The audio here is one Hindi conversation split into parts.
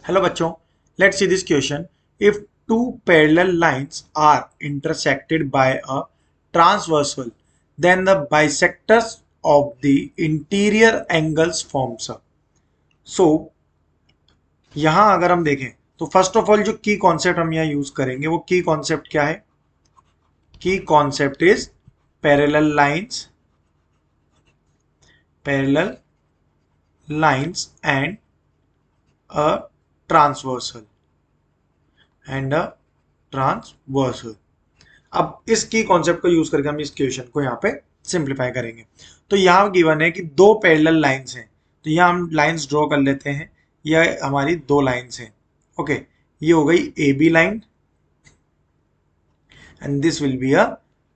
हेलो बच्चों, let's see this question. If two parallel lines are intersected by a transversal, then the bisectors of the interior angles forms a. So यहां अगर हम देखें तो फर्स्ट ऑफ ऑल जो की कॉन्सेप्ट हम यहाँ यूज करेंगे वो की कॉन्सेप्ट क्या है? की concept is parallel lines and a transversal transversal. अब इस की कॉन्सेप्ट को यूज करके हम इस क्वेश्चन को यहाँ पे सिंप्लीफाई करेंगे. तो यहाँ गिवन है कि दो पैरेलल लाइंस हैं, तो यहाँ हम लाइंस ड्रॉ कर लेते हैं. यह हमारी दो लाइंस हैं. ओके, ये हो गई A B line and this will be a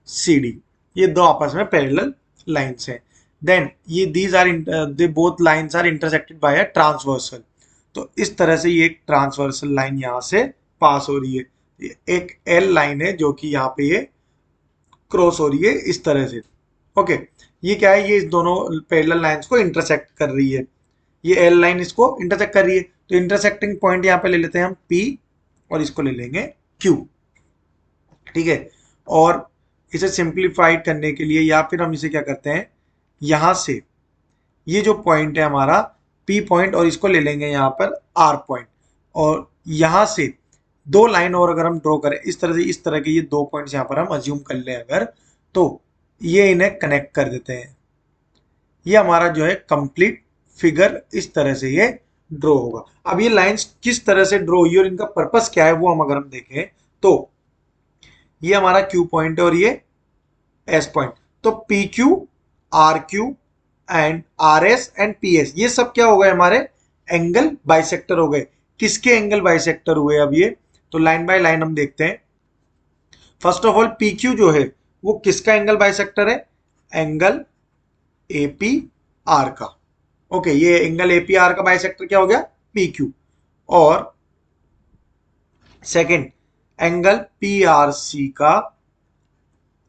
C D. ये दो आपस में पैरेलल लाइंस हैं. देन ये these are they both lines are intersected by a transversal. तो इस तरह से ये एक ट्रांसवर्सल लाइन यहाँ से पास हो रही है. एक एल लाइन है जो कि यहाँ पे ये क्रॉस हो रही है इस तरह से. ओके, ये क्या है? ये इस दोनों पैरेलल लाइंस को इंटरसेक्ट कर रही है. ये एल लाइन इसको इंटरसेक्ट कर रही है, तो इंटरसेक्टिंग पॉइंट यहाँ पे ले लेते हैं हम पी और इसको ले लेंगे क्यू. ठीक है, और इसे सिंप्लीफाइड करने के लिए या फिर हम इसे क्या करते हैं, यहां से ये जो पॉइंट है हमारा पी पॉइंट और इसको ले लेंगे यहाँ पर आर पॉइंट. और यहां से दो लाइन और अगर हम ड्रॉ करें इस तरह से, इस तरह के ये दो पॉइंट्स यहाँ पर हम अज्यूम कर लें अगर, तो ये इन्हें कनेक्ट कर देते हैं. ये हमारा जो है कंप्लीट फिगर इस तरह से ये ड्रॉ होगा. अब ये लाइंस किस तरह से ड्रॉ हुई और इनका पर्पस क्या है वो हम अगर हम देखें तो ये हमारा क्यू पॉइंट है और ये एस पॉइंट. तो P Q, R Q and R S and P S, ये सब क्या हो गए? हमारे एंगल बाइसेक्टर हो गए. किसके एंगल बाइसेक्टर हुए अब ये? तो लाइन बाय लाइन हम देखते हैं. First of all P Q जो है वो किसका एंगल बाइसेक्टर है? एंगल ए पी आर का. ओके, ये एंगल ए पी आर का बाइसेक्टर क्या हो गया? P Q. और second angle P R C का,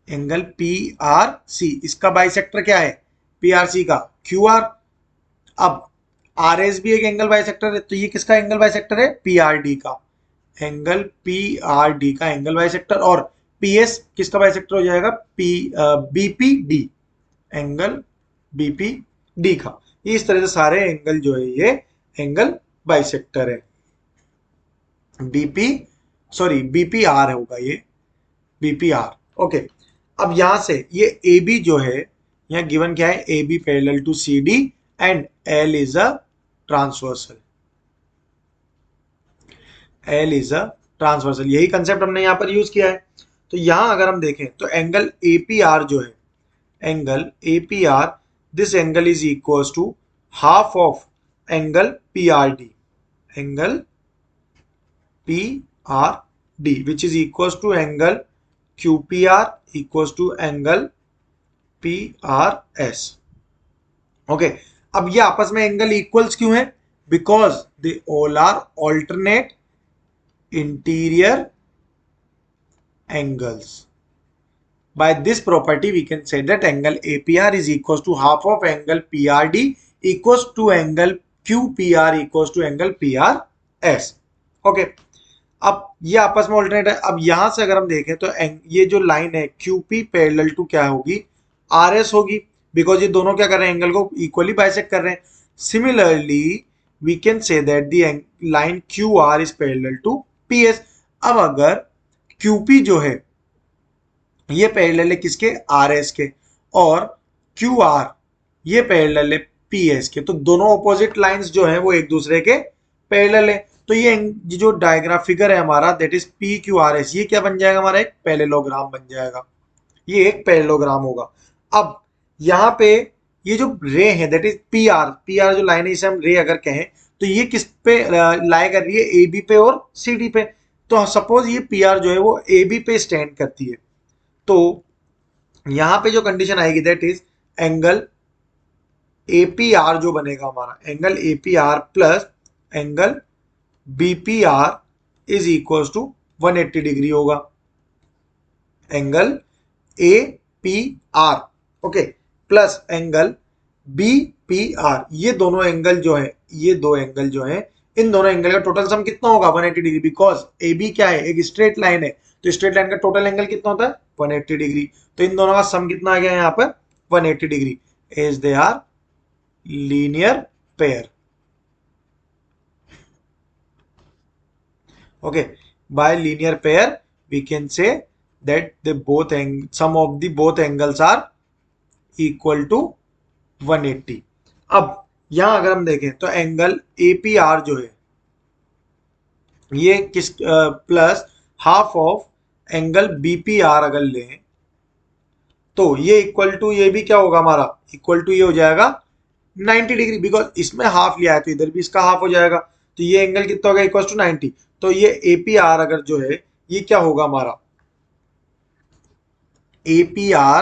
एंगल पी आर सी, इसका बाइसेक्टर क्या है? पी आर सी का क्यू आर. अब आर एस भी एक एंगल बाइसेक्टर है, तो ये किसका एंगल बाइसेक्टर है? पी आर डी का. एंगल पी आर डी का एंगल बाइसेक्टर. और पी एस किसका बाइसेक्टर हो जाएगा? BP D, angle BP D का. ये इस तरह से सारे एंगल जो है ये एंगल बाइसेक्टर है. बीपी सॉरी बीपी आर होगा ये, बीपी आर. ओके, अब यहां से ये ए बी जो है, यहाँ गिवन क्या है? A B parallel to C D and L is a transversal. L is a transversal, यही कंसेप्ट हमने यहां पर यूज किया है. तो यहां अगर हम देखें तो एंगल ए पी आर जो है, angle A P R, this angle is equal to half of angle P R D, angle P R D which is equal to angle Q P R equal to angle P R S. Okay, अब ये आपस में एंगल इक्वल्स क्यों है? Because they all are alternate interior angles. By this property we can say that angle APR is equals to half of angle PRD equals to angle QPR equals to angle PRS. Okay, अब ये आपस में ऑल्टरनेट है. अब यहां से अगर हम देखें तो ये जो लाइन है QP पैरेलल टू क्या होगी? RS होगी, बिकॉज ये दोनों क्या कर रहे हैं? एंगल को इक्वली बाइसेक्ट कर रहे हैं. Similarly we can say that the line QR is parallel to PS. अब अगर QP जो है ये पैरेलल है किसके? RS के. और QR ये पैरेलल है PS के. तो दोनों ऑपोजिट लाइंस जो है वो एक दूसरे के पैरेलल है. तो ये जो डायग्राम फिगर है हमारा, दैट इज PQRS, ये क्या बन जाएगा? हमारा एक पैरेललोग्राम बन जाएगा. ये एक पैरेललोग्राम होगा. अब यहाँ पे ये जो रे है दैट इज PR जो लाइन है इसे हम रे अगर कहें तो ये किस पे लाई कर रही है? ए बी पे और सी डी पे. तो सपोज ये पी आर जो है वो ए बी पे स्टैंड करती है, तो यहां पे जो कंडीशन आएगी that is angle A P R जो बनेगा हमारा, angle A P R plus angle B P R is equal to 180 degree होगा. Angle A P R okay plus angle B P R, ये दोनों एंगल जो है, ये दो एंगल जो है इन दोनों एंगल का टोटल सम कितना होगा 180 डिग्री, बिकॉज ए बी क्या है, एक स्ट्रेट लाइन है, तो स्ट्रेट लाइन का टोटल एंगल कितना होता है 180 डिग्री। तो इन दोनों का सम कितना आ गया यहाँ पर 180 degree, as they are linear pair. Okay, by linear pair we can say that the sum of the both angles are equal to 180। अब यहां अगर हम देखें तो एंगल APR जो है ये किस plus half of angle BPR अगर लें तो ये इक्वल टू, ये भी क्या होगा हमारा इक्वल टू, ये हो जाएगा 90 डिग्री, बिकॉज इसमें हाफ लिया है तो इधर भी इसका हाफ हो जाएगा, तो ये एंगल कितना होगा इक्वल टू 90। तो ये APR अगर जो है ये क्या होगा हमारा APR,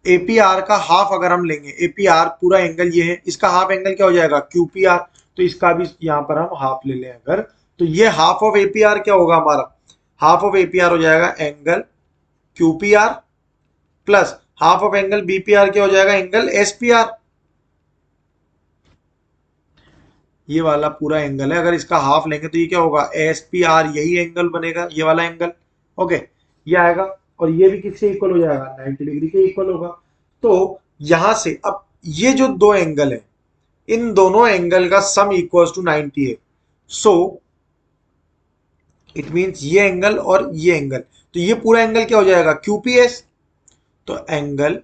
APR का हाफ अगर हम लेंगे, APR पूरा एंगल ये है, इसका हाफ एंगल क्या हो जाएगा QPR, तो इसका भी यहाँ पर हम हाफ ले लें अगर, तो ये हाफ ऑफ APR क्या होगा हमारा, हाफ ऑफ APR हो जाएगा angle QPR plus half of angle BPR क्या हो जाएगा एंगल SPR। ये वाला पूरा एंगल है, अगर इसका हाफ लेंगे तो ये क्या होगा SPR, यही एंगल बनेगा ये वाला एंगल। ओके, ये आएगा और ये भी किससे इक्वल हो जाएगा 90 डिग्री के इक्वल होगा। तो यहां से अब ये जो दो एंगल है इन दोनों एंगल का सम इक्वल्स टू 90 है, सो इट मींस ये एंगल और ये एंगल, तो ये पूरा एंगल क्या हो जाएगा QPS, तो एंगल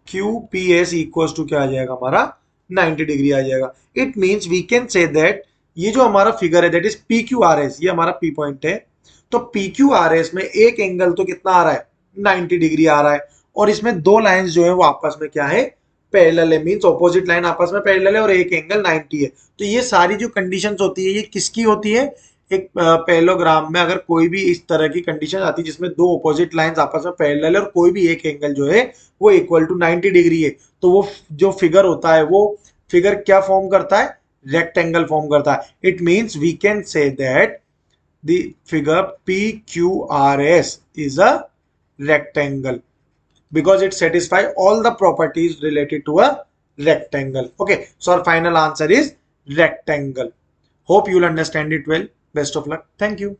QPS इक्वल्स टू क्या आ जाएगा हमारा 90 डिग्री आ जाएगा। It means we can say that ये जो हमारा फिगर है दैट इज PQRS, ये हमारा P पॉइंट है, तो PQRS में एक एंगल तो कितना आ रहा है 90 डिग्री आ रहा है, और इसमें दो लाइंस जो है वो आपस में क्या है पैरेलल है, मींस ऑपोजिट लाइन आपस में पैरेलल है और एक एंगल 90 है। तो ये सारी जो कंडीशंस होती है ये किसकी होती है, एक पैरेललोग्राम में अगर कोई भी इस तरह की कंडीशन आती है जिसमें दो ऑपोजिट लाइंस आपस में पैरेलल है और कोई भी एक एंगल जो है वो इक्वल टू 90 डिग्री है, तो वो जो फिगर होता है वो फिगर क्या फॉर्म करता है रेक्टेंगल फॉर्म करता है। It means we can say that the figure PQRS is a rectangle because it satisfy all the properties related to a rectangle। Okay, so our final answer is rectangle। Hope you'll understand it well। Best of luck। Thank you।